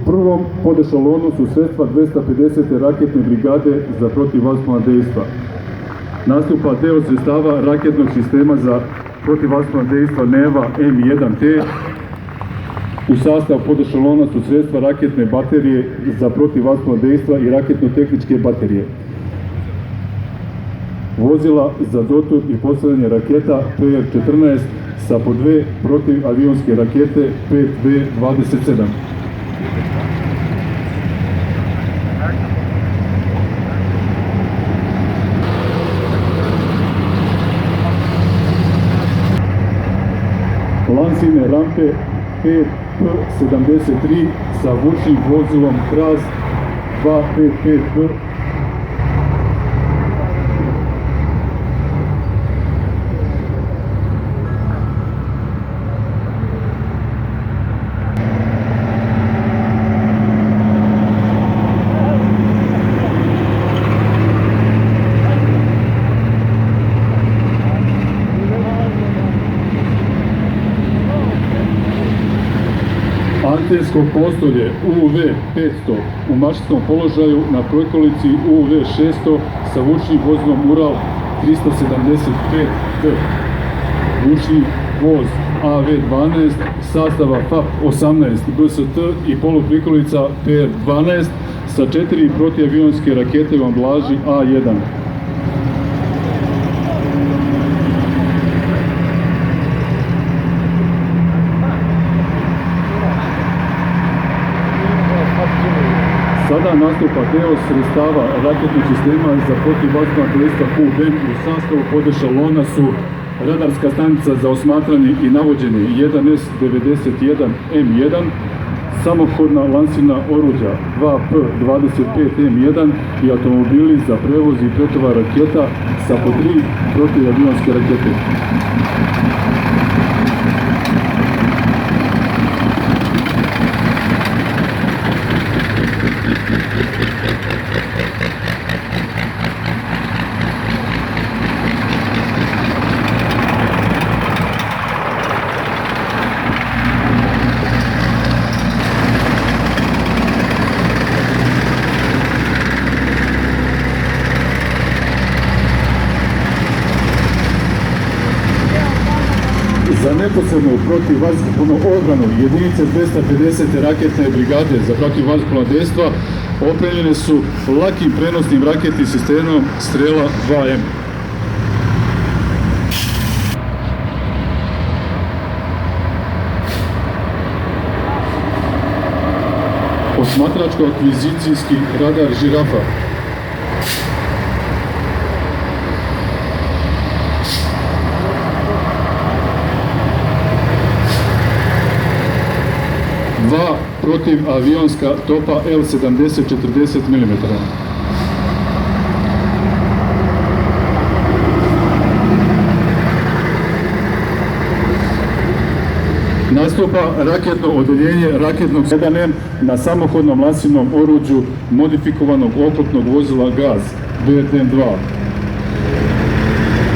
prvom podešalonu su sredstva 250. raketne brigade za protivvazdušna dejstva. Nastupa deo sredstava raketnog sistema za protivvazdušna dejstva Neva M1T. U sastav podešalona su sredstva raketne baterije za protivvazdušna dejstva i raketno-tehničke baterije. Vozila za dotur i postavljanje raketa PR-14 sa po 2 protivavionske rakete 5B-27. Lansirne rampe P-73 sa vučnim vozilom Kraz 255B. Antensko postolje UV-500 u mašinskom položaju na prikolici UV-600 sa vučnim vozilom Ural 375T. Vučni voz AV-12 sastava FAP-18 BST i poluprikolica PR-12 sa 4 protivavionske rakete u ambalaži A1. Sada nastupa deo sredstava raketnog sistema za protivvazdušna dejstva QBEM. U sastavu podešalona su radarska stanica za osmatranje i navođenje 1S-91M1, samohodna lansirna oruđa 2P-25M1 i automobili za prevoz i pretovar raketa sa po 3 protivavionske rakete. Za neposrednu protivvazdušnu odbranu jedinice 250. raketne brigade za protivvazdušna dejstva opremljene su lakim prenosnim raketnim sistemom Strela 2M. Osmatračko-akvizicijski radar Žirafa. Dva protivavionska topa L-70 40 mm. Nastupa raketno odeljenje raketnog 1M na samohodnom lansirnom oruđu modifikovanog oklopnog vozila GAZ BRDM-2.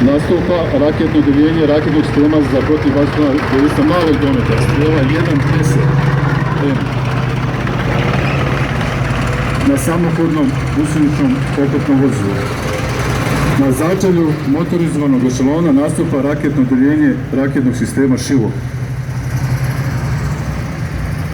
Nastupa raketno odeljenje raketnog sistema za protivvazdušna dejstva malog dometa Strela 1-10 na samohodnom gusjeničnom oklopnom vozilu. Na začelju motorizovanog ešalona nastupa raketno odeljenje raketnog sistema Šilok.